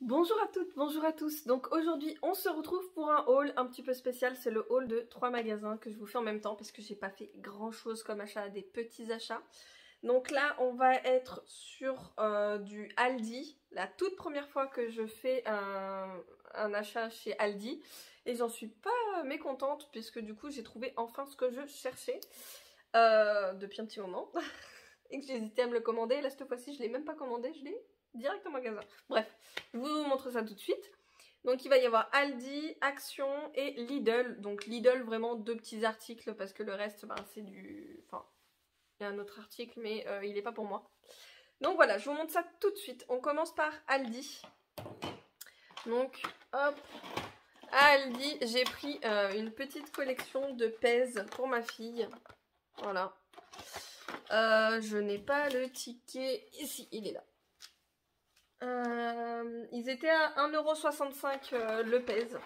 Bonjour à toutes, bonjour à tous. Donc aujourd'hui on se retrouve pour un haul un petit peu spécial. C'est le haul de 3 magasins que je vous fais en même temps parce que j'ai pas fait grand chose comme achat, des petits achats. Donc là on va être sur du Aldi, la toute première fois que je fais un achat chez Aldi. Et j'en suis pas mécontente puisque du coup j'ai trouvé enfin ce que je cherchais depuis un petit moment. Et que j'hésitais à me le commander. Là cette fois-ci je l'ai même pas commandé, je l'ai direct en magasin. Bref, je vous montre ça tout de suite. Donc il va y avoir Aldi, Action et Lidl. Donc Lidl, vraiment deux petits articles parce que le reste, ben, c'est du... Enfin, il y a un autre article, mais il n'est pas pour moi. Donc voilà, je vous montre ça tout de suite. On commence par Aldi. Donc, hop, à Aldi, j'ai pris une petite collection de pèse pour ma fille. Voilà. Je n'ai pas le ticket ici, il est là. Ils étaient à 1,65 € le pèse.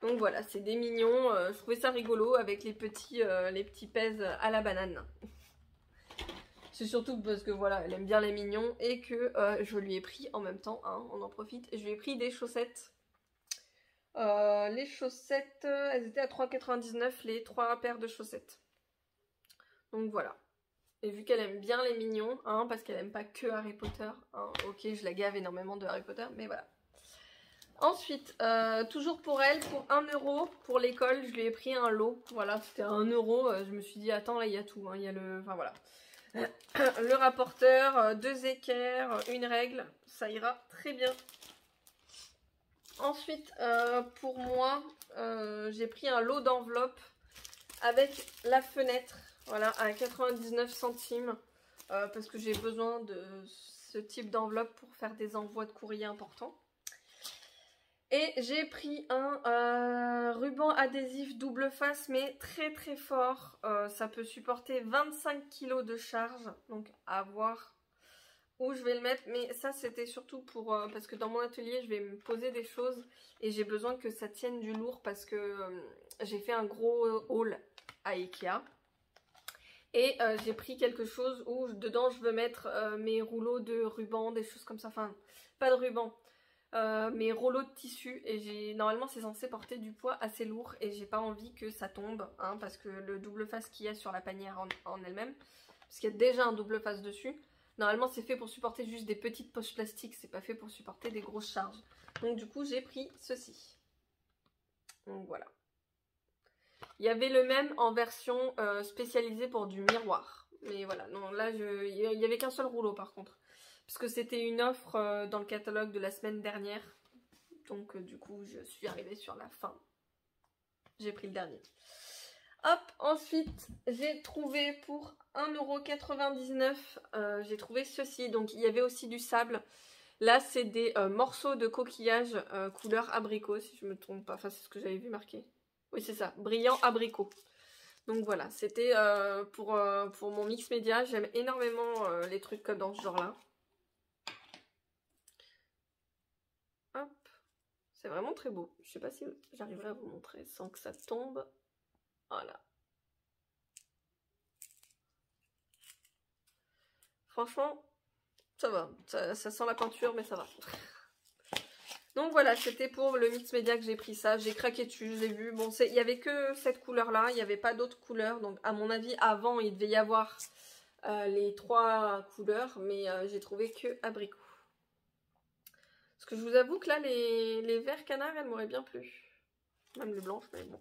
Donc voilà, c'est des mignons. Je trouvais ça rigolo avec les petits pèses à la banane. C'est surtout parce que voilà, elle aime bien les mignons et que je lui ai pris en même temps, hein, on en profite. Je lui ai pris des chaussettes. Les chaussettes, elles étaient à 3,99 € les 3 paires de chaussettes. Donc voilà. Et vu qu'elle aime bien les mignons, hein, parce qu'elle aime pas que Harry Potter, hein, ok, je la gave énormément de Harry Potter, mais voilà. Ensuite, toujours pour elle, pour 1 € pour l'école, je lui ai pris un lot. Voilà, c'était à 1 €. Je me suis dit, attends, là, il y a tout. Hein, il y a le... Enfin, voilà. Le rapporteur, 2 équerres, une règle. Ça ira très bien. Ensuite, pour moi, j'ai pris un lot d'enveloppes avec la fenêtre. Voilà, à 99 centimes. Parce que j'ai besoin de ce type d'enveloppe pour faire des envois de courrier importants. Et j'ai pris un ruban adhésif double face, mais très très fort. Ça peut supporter 25 kg de charge. Donc à voir où je vais le mettre. Mais ça c'était surtout pour parce que dans mon atelier je vais me poser des choses. Et j'ai besoin que ça tienne du lourd parce que j'ai fait un gros haul à Ikea. Et j'ai pris quelque chose où dedans je veux mettre mes rouleaux de ruban, des choses comme ça. Enfin, pas de ruban. Mes rouleaux de tissu et normalement c'est censé porter du poids assez lourd et j'ai pas envie que ça tombe, hein, parce que le double face qu'il y a sur la panière en elle-même, parce qu'il y a déjà un double face dessus, normalement c'est fait pour supporter juste des petites poches plastiques, c'est pas fait pour supporter des grosses charges. Donc du coup j'ai pris ceci. Donc voilà. Il y avait le même en version spécialisée pour du miroir, mais voilà, non là il y avait qu'un seul rouleau par contre. Parce que c'était une offre dans le catalogue de la semaine dernière. Donc du coup je suis arrivée sur la fin. J'ai pris le dernier. Hop, ensuite j'ai trouvé pour 1,99 €, j'ai trouvé ceci. Donc il y avait aussi du sable. Là c'est des morceaux de coquillage couleur abricot si je me trompe pas. Enfin c'est ce que j'avais vu marqué. Oui c'est ça, brillant abricot. Donc voilà, c'était pour mon mix média. J'aime énormément les trucs comme dans ce genre là. Hop, c'est vraiment très beau. Je sais pas si j'arriverai à vous montrer sans que ça tombe. Voilà. Franchement, ça va. Ça sent la peinture, mais ça va. Donc voilà, c'était pour le mix média que j'ai pris ça. J'ai craqué dessus, j'ai vu. Bon, il n'y avait que cette couleur-là, il n'y avait pas d'autres couleurs. Donc à mon avis, avant, il devait y avoir les 3 couleurs, mais j'ai trouvé que abricot. Parce que je vous avoue que là, les verts canards, elles m'auraient bien plu. Même le blanche, mais bon.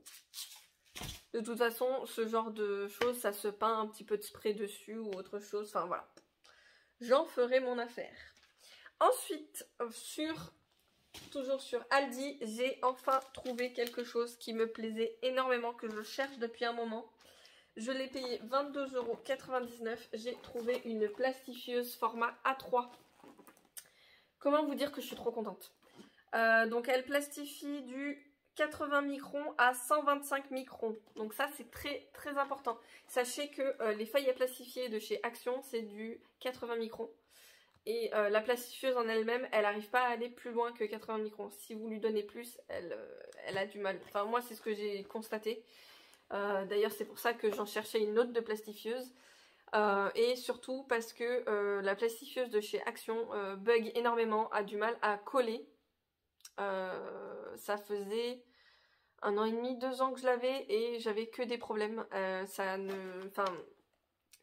De toute façon, ce genre de choses, ça se peint un petit peu de spray dessus ou autre chose. Enfin voilà. J'en ferai mon affaire. Ensuite, toujours sur Aldi, j'ai enfin trouvé quelque chose qui me plaisait énormément, que je cherche depuis un moment. Je l'ai payé 22,99 €. J'ai trouvé une plastifieuse format A3. Comment vous dire que je suis trop contente. Donc elle plastifie du 80 microns à 125 microns. Donc ça c'est très très important. Sachez que les feuilles à plastifier de chez Action c'est du 80 microns. Et la plastifieuse en elle-même, elle n'arrive pas à aller plus loin que 80 microns. Si vous lui donnez plus, elle a du mal. Enfin moi c'est ce que j'ai constaté. D'ailleurs c'est pour ça que j'en cherchais une autre de plastifieuse. Et surtout parce que la plastifieuse de chez Action bug énormément, a du mal à coller. Ça faisait 1 an et demi, 2 ans que je l'avais et j'avais que des problèmes.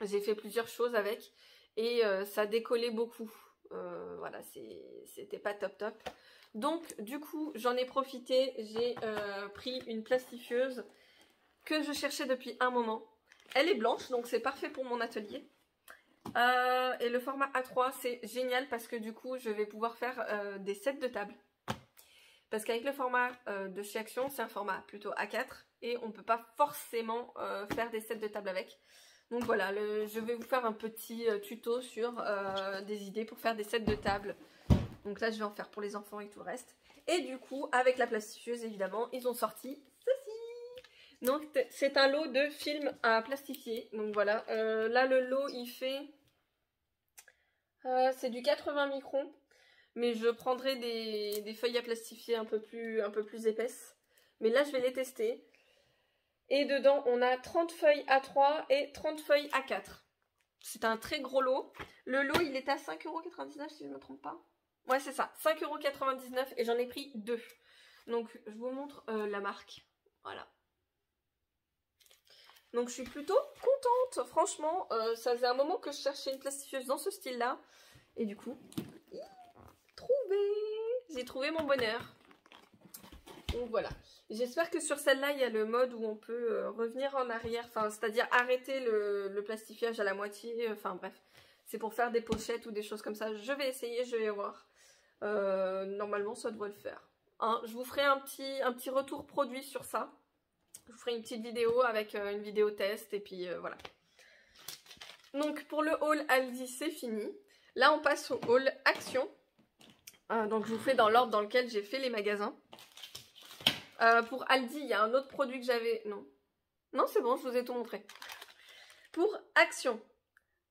J'ai fait plusieurs choses avec et ça décollait beaucoup. Voilà, c'était pas top top. Donc du coup j'en ai profité, j'ai pris une plastifieuse que je cherchais depuis un moment. Elle est blanche donc c'est parfait pour mon atelier. Et le format A3 c'est génial parce que du coup je vais pouvoir faire des sets de table. Parce qu'avec le format de chez Action c'est un format plutôt A4 et on ne peut pas forcément faire des sets de table avec. Donc voilà, je vais vous faire un petit tuto sur des idées pour faire des sets de table. Donc là je vais en faire pour les enfants et tout le reste. Et du coup avec la plastifieuse évidemment ils ont sorti ceci. Donc c'est un lot de films à plastifier. Donc voilà, là le lot il fait... c'est du 80 microns. Mais je prendrai des feuilles à plastifier un peu plus épaisses. Mais là je vais les tester. Et dedans, on a 30 feuilles A3 et 30 feuilles A4. C'est un très gros lot. Le lot, il est à 5,99 € si je ne me trompe pas. Ouais, c'est ça, 5,99 € et j'en ai pris 2. Donc, je vous montre la marque. Voilà. Donc, je suis plutôt contente. Franchement, ça faisait un moment que je cherchais une plastifieuse dans ce style-là. Et du coup, j'ai trouvé mon bonheur. Donc voilà, j'espère que sur celle-là il y a le mode où on peut revenir en arrière, enfin c'est-à-dire arrêter le plastifiage à la moitié, enfin bref, c'est pour faire des pochettes ou des choses comme ça. Je vais essayer, je vais voir. Normalement ça devrait le faire. Hein, je vous ferai un petit retour produit sur ça. Je vous ferai une petite vidéo avec une vidéo test et puis voilà. Donc pour le haul Aldi c'est fini. Là on passe au haul Action. Donc je vous fais dans l'ordre dans lequel j'ai fait les magasins. Pour Aldi, il y a un autre produit que j'avais... Non, c'est bon, je vous ai tout montré. Pour Action.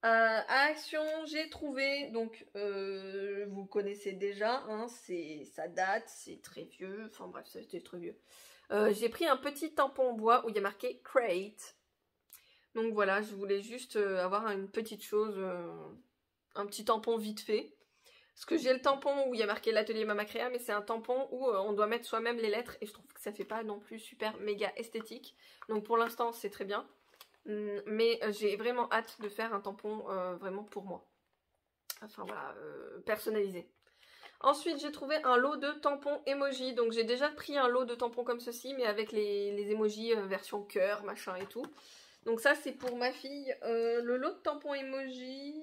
À Action, j'ai trouvé... Donc, vous connaissez déjà. Hein, ça date, c'est très vieux. Enfin bref, c'était très vieux. J'ai pris un petit tampon en bois où il y a marqué Crate. Donc voilà, je voulais juste avoir une petite chose... un petit tampon vite fait. Parce que j'ai le tampon où il y a marqué l'atelier Mama Créa, mais c'est un tampon où on doit mettre soi-même les lettres et je trouve que ça fait pas non plus super méga esthétique. Donc pour l'instant c'est très bien, mais j'ai vraiment hâte de faire un tampon vraiment pour moi. Enfin voilà, personnalisé. Ensuite j'ai trouvé un lot de tampons emoji, donc j'ai déjà pris un lot de tampons comme ceci, mais avec les emojis version cœur, machin et tout. Donc ça c'est pour ma fille. Le lot de tampons emoji...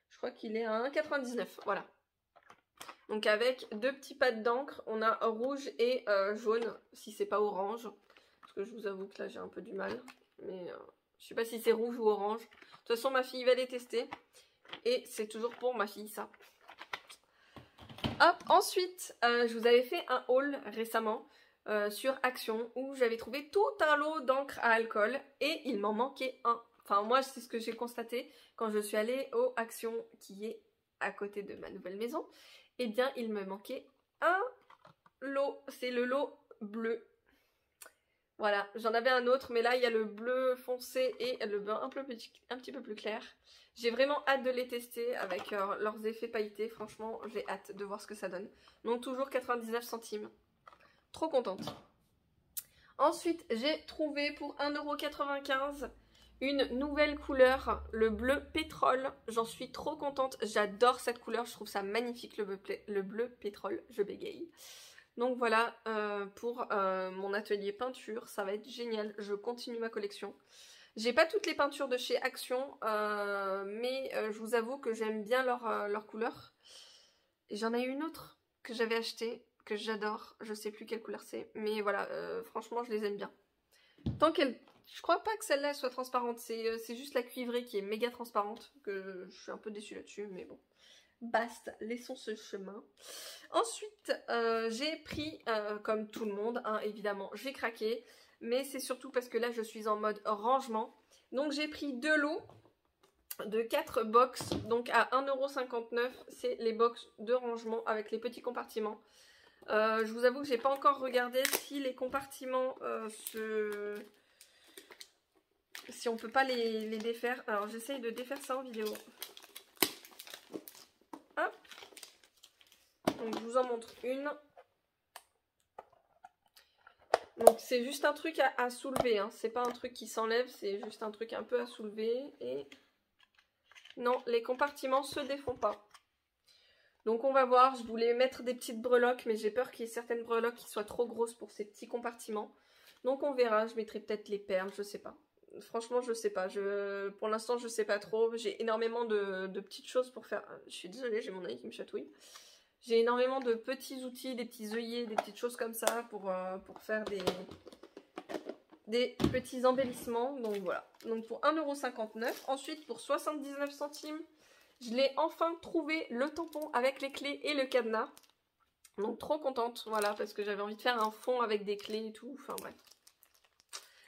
Je crois qu'il est à 1,99 €, voilà. Donc avec 2 petits pads d'encre, on a rouge et jaune, si c'est pas orange. Parce que je vous avoue que là j'ai un peu du mal. Mais je sais pas si c'est rouge ou orange. De toute façon ma fille va les tester. Et c'est toujours pour ma fille ça. Hop, ensuite je vous avais fait un haul récemment sur Action où j'avais trouvé tout un lot d'encre à alcool. Et il m'en manquait un. Enfin moi c'est ce que j'ai constaté quand je suis allée au Action qui est à côté de ma nouvelle maison. Eh bien il me manquait un lot, c'est le lot bleu. Voilà, j'en avais un autre mais là il y a le bleu foncé et le bleu un petit peu plus clair. J'ai vraiment hâte de les tester avec leurs effets pailletés, franchement j'ai hâte de voir ce que ça donne. Donc toujours 99 centimes, trop contente. Ensuite j'ai trouvé pour 1,95 € une nouvelle couleur, le bleu pétrole. J'en suis trop contente, j'adore cette couleur, je trouve ça magnifique le bleu pétrole, je bégaye. Donc voilà, pour mon atelier peinture, ça va être génial, je continue ma collection. J'ai pas toutes les peintures de chez Action, mais je vous avoue que j'aime bien leur couleur. Et j'en ai une autre que j'avais achetée, que j'adore, je sais plus quelle couleur c'est, mais voilà, franchement je les aime bien. Tant qu'elle... Je crois pas que celle-là soit transparente, c'est juste la cuivrée qui est méga transparente, que je suis un peu déçue là-dessus, mais bon. Basta, laissons ce chemin. Ensuite, j'ai pris, comme tout le monde, hein, évidemment, j'ai craqué, mais c'est surtout parce que là, je suis en mode rangement. Donc j'ai pris 2 lots de 4 box, donc à 1,59 €, c'est les box de rangement avec les petits compartiments. Je vous avoue que j'ai pas encore regardé si les compartiments si on peut pas les défaire. Alors j'essaye de défaire ça en vidéo. Hop. Donc je vous en montre une. Donc c'est juste un truc à soulever, hein. C'est pas un truc qui s'enlève, c'est juste un truc un peu à soulever. Et non, les compartiments se défont pas. Donc on va voir, je voulais mettre des petites breloques, mais j'ai peur qu'il y ait certaines breloques qui soient trop grosses pour ces petits compartiments. Donc on verra, je mettrai peut-être les perles, je sais pas. Franchement, je sais pas. Pour l'instant, je sais pas trop. J'ai énormément de petites choses pour faire. Je suis désolée, j'ai mon œil qui me chatouille. J'ai énormément de petits outils, des petits œillets, des petites choses comme ça pour faire des petits embellissements. Donc voilà. Donc pour 1,59 €. Ensuite, pour 79 centimes, je l'ai enfin trouvé, le tampon avec les clés et le cadenas. Donc trop contente, voilà, parce que j'avais envie de faire un fond avec des clés et tout. Enfin bref.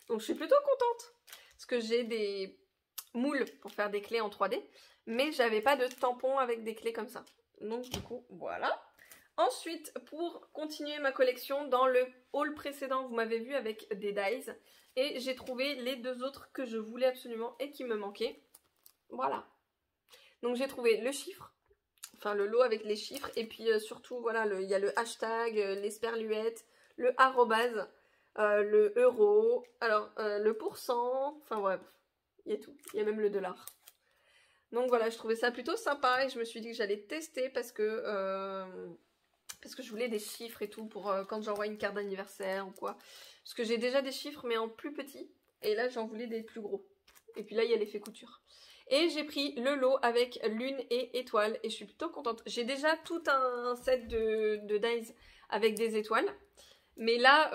Donc je suis plutôt contente. Parce que j'ai des moules pour faire des clés en 3D. Mais j'avais pas de tampon avec des clés comme ça. Donc du coup, voilà. Ensuite, pour continuer ma collection, dans le haul précédent, vous m'avez vu avec des dies. Et j'ai trouvé les deux autres que je voulais absolument et qui me manquaient. Voilà. Donc j'ai trouvé le chiffre. Enfin le lot avec les chiffres. Et puis surtout, voilà, il y a le hashtag, les sperluettes, le arrobase. Le euro, alors le pourcent, enfin bref, il y a tout, il y a même le dollar. Donc voilà, je trouvais ça plutôt sympa et je me suis dit que j'allais tester parce que je voulais des chiffres et tout pour quand j'envoie une carte d'anniversaire ou quoi. Parce que j'ai déjà des chiffres mais en plus petit et là j'en voulais des plus gros. Et puis là il y a l'effet couture. Et j'ai pris le lot avec lune et étoile et je suis plutôt contente. J'ai déjà tout un set de dies avec des étoiles. Mais là,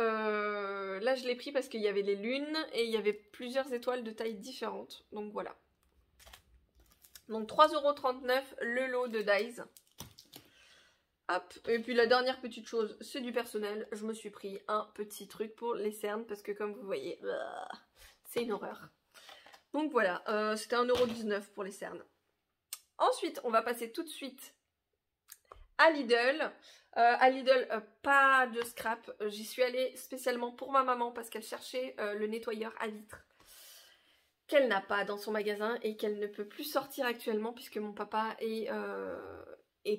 là je l'ai pris parce qu'il y avait les lunes et il y avait plusieurs étoiles de tailles différentes. Donc voilà. Donc 3,39 € le lot de dies. Hop. Et puis la dernière petite chose, c'est du personnel. Je me suis pris un petit truc pour les cernes parce que comme vous voyez, c'est une horreur. Donc voilà, c'était 1,19 € pour les cernes. Ensuite, on va passer tout de suite à Lidl. À Lidl, pas de scrap. J'y suis allée spécialement pour ma maman parce qu'elle cherchait le nettoyeur à vitres qu'elle n'a pas dans son magasin et qu'elle ne peut plus sortir actuellement puisque mon papa est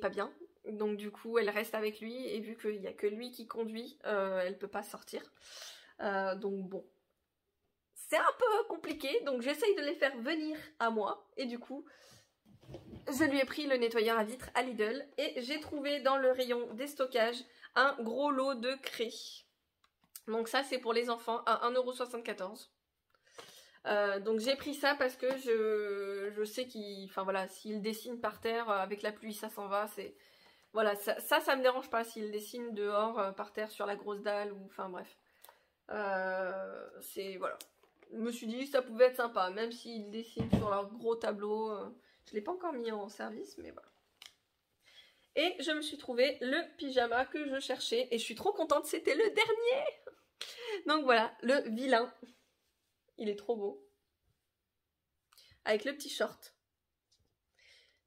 pas bien. Donc du coup, elle reste avec lui et vu qu'il n'y a que lui qui conduit, elle ne peut pas sortir. Donc bon, c'est un peu compliqué. Donc j'essaye de les faire venir à moi et du coup... je lui ai pris le nettoyeur à vitres à Lidl et j'ai trouvé dans le rayon des stockages un gros lot de craie. Donc ça c'est pour les enfants à 1,74 €. Donc j'ai pris ça parce que je sais qu'il... enfin voilà, s'il dessine par terre avec la pluie ça s'en va. Voilà, ça me dérange pas s'il dessine dehors par terre sur la grosse dalle ou... enfin bref. C'est... voilà. Je me suis dit ça pouvait être sympa même s'il dessine sur leur gros tableau... je ne l'ai pas encore mis en service, mais voilà. Et je me suis trouvé le pyjama que je cherchais. Et je suis trop contente, c'était le dernier. Donc voilà, le vilain. Il est trop beau. Avec le petit short.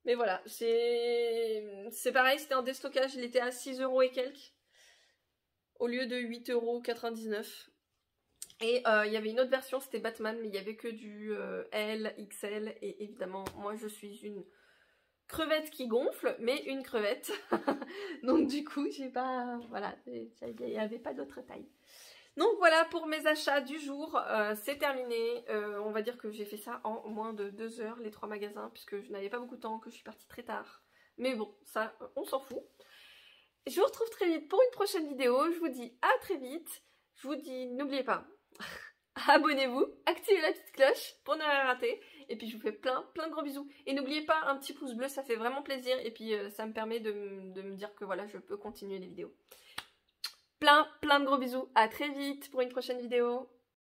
Mais voilà, c'est pareil, c'était en déstockage. Il était à 6 € et quelques. Au lieu de 8,99 €. Et il y avait une autre version, c'était Batman, mais il n'y avait que du L, XL. Et évidemment, moi je suis une... crevette qui gonfle, mais une crevette. Donc du coup, j'ai pas... voilà, il n'y avait pas d'autre taille. Donc voilà pour mes achats du jour. C'est terminé. On va dire que j'ai fait ça en moins de 2 heures, les 3 magasins, puisque je n'avais pas beaucoup de temps, que je suis partie très tard. Mais bon, ça, on s'en fout. Je vous retrouve très vite pour une prochaine vidéo. Je vous dis à très vite. Je vous dis, n'oubliez pas, abonnez-vous, activez la petite cloche pour ne rien rater. Et puis je vous fais plein de gros bisous. Et n'oubliez pas un petit pouce bleu, ça fait vraiment plaisir. Et puis ça me permet de me dire que voilà, je peux continuer les vidéos. Plein de gros bisous. À très vite pour une prochaine vidéo.